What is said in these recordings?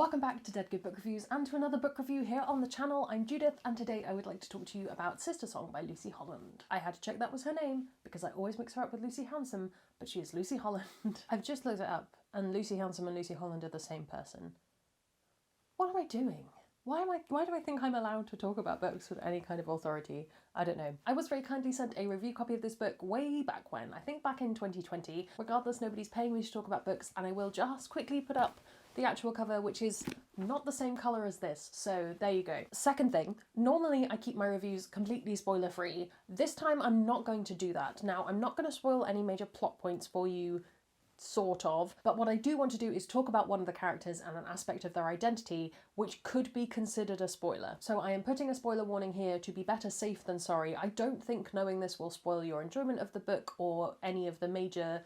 Welcome back to Dead Good Book Reviews and to another book review here on the channel. I'm Judith and today I would like to talk to you about Sistersong by Lucy Holland. I had to check that was her name because I always mix her up with Lucy Handsome, but she is Lucy Holland. I've just looked it up and Lucy Handsome and Lucy Holland are the same person. What am I doing? Why do I think I'm allowed to talk about books with any kind of authority? I don't know. I was very kindly sent a review copy of this book way back when, I think back in 2020. Regardless, nobody's paying me to talk about books and I will just quickly put up the actual cover, which is not the same colour as this, so there you go. Second thing, normally I keep my reviews completely spoiler free. This time I'm not going to do that. Now, I'm not going to spoil any major plot points for you, sort of, but what I do want to do is talk about one of the characters and an aspect of their identity which could be considered a spoiler. So I am putting a spoiler warning here to be better safe than sorry. I don't think knowing this will spoil your enjoyment of the book or any of the major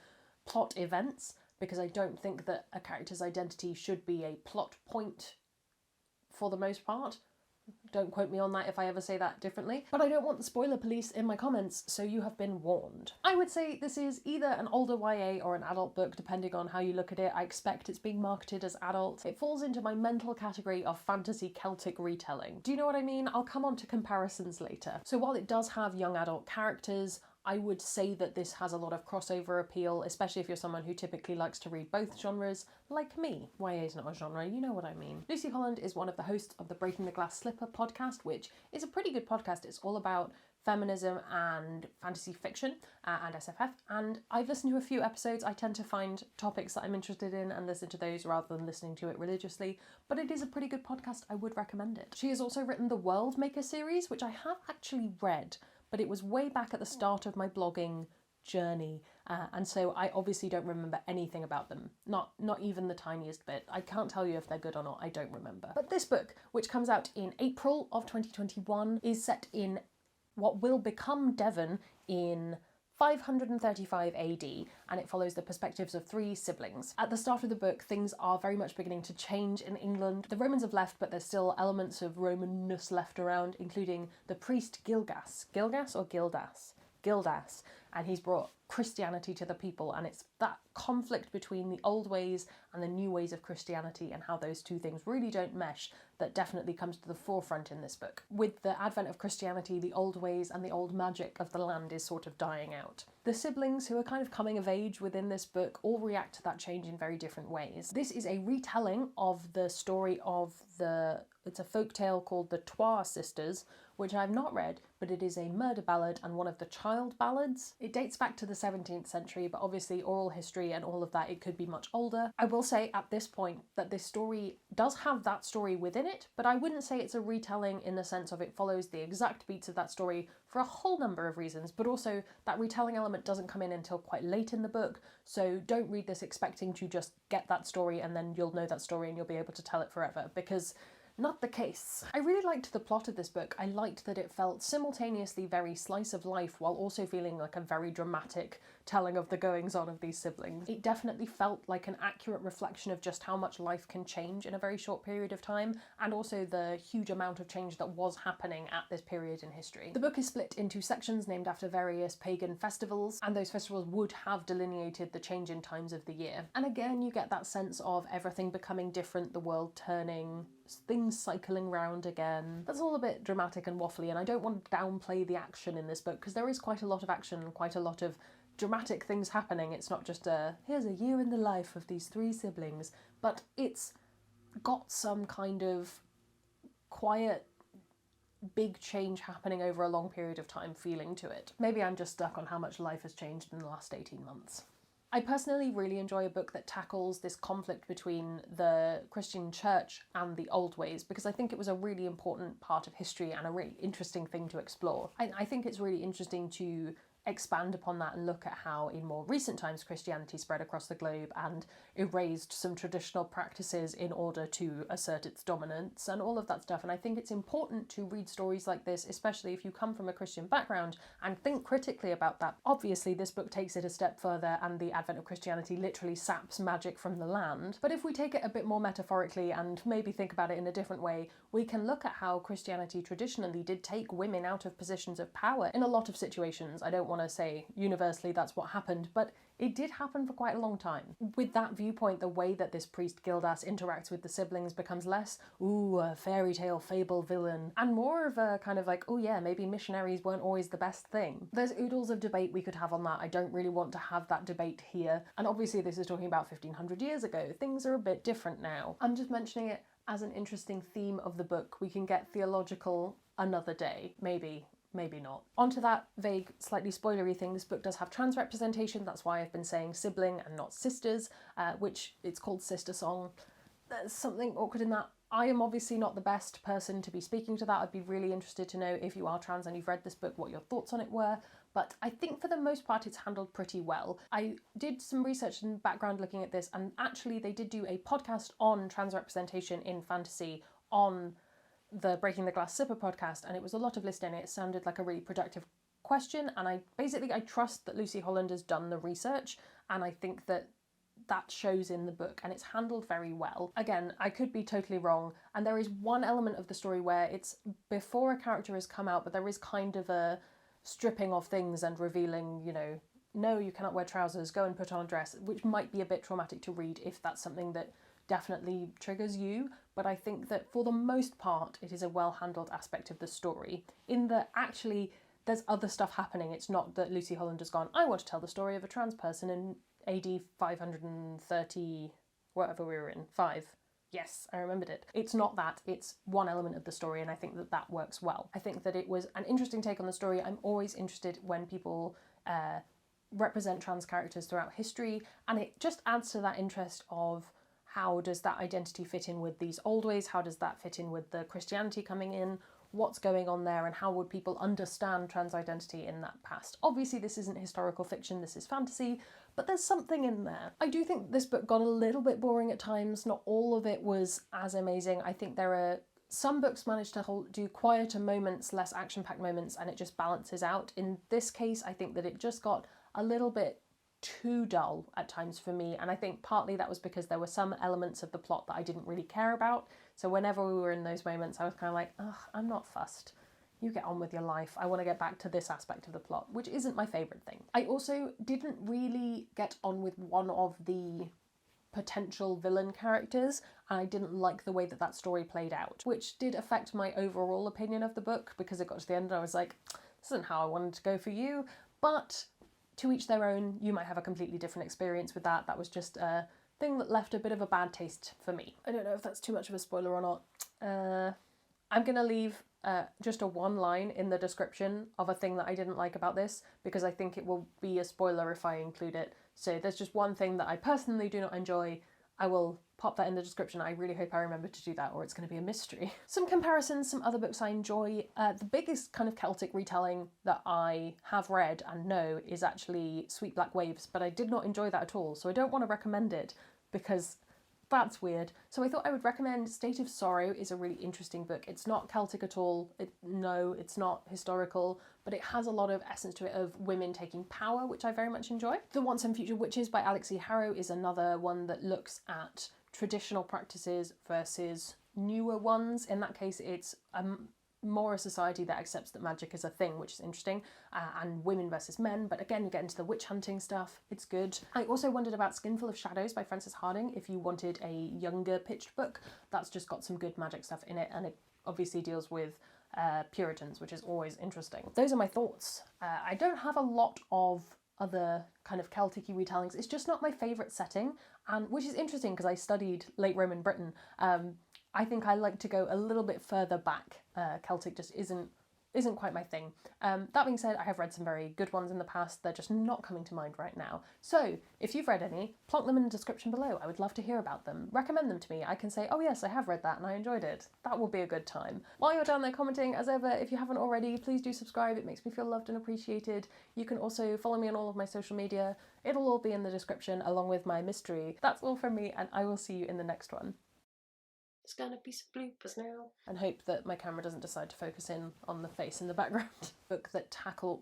plot events, because I don't think that a character's identity should be a plot point for the most part. Don't quote me on that if I ever say that differently. But I don't want the spoiler police in my comments, so you have been warned. I would say this is either an older YA or an adult book, depending on how you look at it. I expect it's being marketed as adult. It falls into my mental category of fantasy Celtic retelling. Do you know what I mean? I'll come on to comparisons later. So while it does have young adult characters, I would say that this has a lot of crossover appeal, especially if you're someone who typically likes to read both genres, like me. YA is not a genre, you know what I mean. Lucy Holland is one of the hosts of the Breaking the Glass Slipper podcast, which is a pretty good podcast. It's all about feminism and fantasy fiction and SFF, and I've listened to a few episodes. I tend to find topics that I'm interested in and listen to those rather than listening to it religiously, but it is a pretty good podcast. I would recommend it. She has also written the World Maker series, which I have actually read, but it was way back at the start of my blogging journey, and so I obviously don't remember anything about them. Not even the tiniest bit. I can't tell you if they're good or not, I don't remember. But this book, which comes out in April of 2021, is set in what will become Devon in 535 AD, and it follows the perspectives of three siblings. At the start of the book, things are very much beginning to change in England. The Romans have left, but there's still elements of Romanness left around, including the priest Gilgas. Gilgas or Gildas? Gildas. And he's brought Christianity to the people, and it's that conflict between the old ways and the new ways of Christianity and how those two things really don't mesh that definitely comes to the forefront in this book. With the advent of Christianity, the old ways and the old magic of the land is sort of dying out. The siblings, who are kind of coming of age within this book, all react to that change in very different ways. This is a retelling of the story of it's a folktale called the Trois Sisters, which I've not read, but it is a murder ballad and one of the child ballads. It dates back to the 17th century, but obviously oral history and all of that, it could be much older. I will say at this point that this story does have that story within it, but I wouldn't say it's a retelling in the sense of it follows the exact beats of that story for a whole number of reasons, but also that retelling element doesn't come in until quite late in the book, so don't read this expecting to just get that story and then you'll know that story and you'll be able to tell it forever, because not the case. I really liked the plot of this book. I liked that it felt simultaneously very slice of life while also feeling like a very dramatic telling of the goings on of these siblings. It definitely felt like an accurate reflection of just how much life can change in a very short period of time, and also the huge amount of change that was happening at this period in history. The book is split into sections named after various pagan festivals, and those festivals would have delineated the change in times of the year. And again, you get that sense of everything becoming different, the world turning, things cycling round again. That's all a bit dramatic and waffly, and I don't want to downplay the action in this book, because there is quite a lot of action and quite a lot of dramatic things happening. It's not just here's a year in the life of these three siblings, but it's got some kind of quiet, big change happening over a long period of time feeling to it. Maybe I'm just stuck on how much life has changed in the last 18 months. I personally really enjoy a book that tackles this conflict between the Christian church and the old ways, because I think it was a really important part of history and a really interesting thing to explore. I think it's really interesting to expand upon that and look at how in more recent times Christianity spread across the globe and erased some traditional practices in order to assert its dominance and all of that stuff. And I think it's important to read stories like this, especially if you come from a Christian background, and think critically about that. Obviously this book takes it a step further and the advent of Christianity literally saps magic from the land, but if we take it a bit more metaphorically and maybe think about it in a different way, we can look at how Christianity traditionally did take women out of positions of power in a lot of situations. I don't want want to say universally that's what happened, but it did happen for quite a long time. With that viewpoint, the way that this priest Gildas interacts with the siblings becomes less, ooh, a fairy tale fable villain, and more of a kind of like, oh yeah, maybe missionaries weren't always the best thing. There's oodles of debate we could have on that. I don't really want to have that debate here. And obviously this is talking about 1500 years ago. Things are a bit different now. I'm just mentioning it as an interesting theme of the book. We can get theological another day, maybe not. Onto that vague, slightly spoilery thing, this book does have trans representation. That's why I've been saying sibling and not sisters, which it's called Sistersong. There's something awkward in that. I am obviously not the best person to be speaking to that. I'd be really interested to know, if you are trans and you've read this book, what your thoughts on it were. But I think for the most part it's handled pretty well. I did some research and background looking at this, and actually they did do a podcast on trans representation in fantasy on the Breaking the Glass Slipper podcast, and it was a lot of listening. It sounded like a really productive question, and I trust that Lucy Holland has done the research, and I think that shows in the book, and it's handled very well. Again, I could be totally wrong, and there is one element of the story where it's before a character has come out, but there is kind of a stripping of things and revealing, you know, no, you cannot wear trousers, go and put on a dress, which might be a bit traumatic to read if that's something that definitely triggers you, but I think that for the most part it is a well-handled aspect of the story, in that actually there's other stuff happening. It's not that Lucy Holland has gone, I want to tell the story of a trans person in AD 530, whatever we were in, 5. Yes, I remembered it. It's not that, it's one element of the story, and I think that that works well. I think that it was an interesting take on the story. I'm always interested when people represent trans characters throughout history, and it just adds to that interest of how does that identity fit in with these old ways? How does that fit in with the Christianity coming in? What's going on there, and how would people understand trans identity in that past? Obviously this isn't historical fiction, this is fantasy, but there's something in there. I do think this book got a little bit boring at times. Not all of it was as amazing. I think there are some books managed to do quieter moments, less action-packed moments, and it just balances out. In this case, I think that it just got a little bit too dull at times for me, and I think partly that was because there were some elements of the plot that I didn't really care about, so whenever we were in those moments I was kind of like, ugh, I'm not fussed. You get on with your life. I want to get back to this aspect of the plot, which isn't my favourite thing. I also didn't really get on with one of the potential villain characters, and I didn't like the way that that story played out, which did affect my overall opinion of the book, because it got to the end and I was like, this isn't how I wanted to go for you, but to each their own. You might have a completely different experience with that. That was just a thing that left a bit of a bad taste for me. I don't know if that's too much of a spoiler or not. I'm gonna leave just a one line in the description of a thing that I didn't like about this, because I think it will be a spoiler if I include it. So there's just one thing that I personally do not enjoy. I will pop that in the description. I really hope I remember to do that, or it's going to be a mystery. Some comparisons, some other books I enjoy. The biggest kind of Celtic retelling that I have read and know is actually Sweet Black Waves, but I did not enjoy that at all, so I don't want to recommend it because that's weird. So I thought I would recommend State of Sorrow. Is a really interesting book. It's not Celtic at all. No, it's not historical, but it has a lot of essence to it of women taking power, which I very much enjoy. The Once and Future Witches by Alex E. Harrow is another one that looks at traditional practices versus newer ones. In that case, it's more a society that accepts that magic is a thing, which is interesting, and women versus men, but again you get into the witch hunting stuff. It's good. I also wondered about Skinful of Shadows by Frances Harding. If you wanted a younger pitched book, that's just got some good magic stuff in it, and it obviously deals with Puritans, which is always interesting. Those are my thoughts. I don't have a lot of other kind of Celtic-y retellings. It's just not my favourite setting, and which is interesting because I studied late Roman Britain. I think I like to go a little bit further back. Celtic just isn't quite my thing. That being said, I have read some very good ones in the past. They're just not coming to mind right now. So if you've read any, plonk them in the description below. I would love to hear about them. Recommend them to me. I can say, oh yes, I have read that and I enjoyed it. That will be a good time. While you're down there commenting, as ever, if you haven't already, please do subscribe. It makes me feel loved and appreciated. You can also follow me on all of my social media. It'll all be in the description along with my mystery. That's all from me, and I will see you in the next one. It's gonna be some bloopers now. And hope that my camera doesn't decide to focus in on the face in the background. Book that tackle...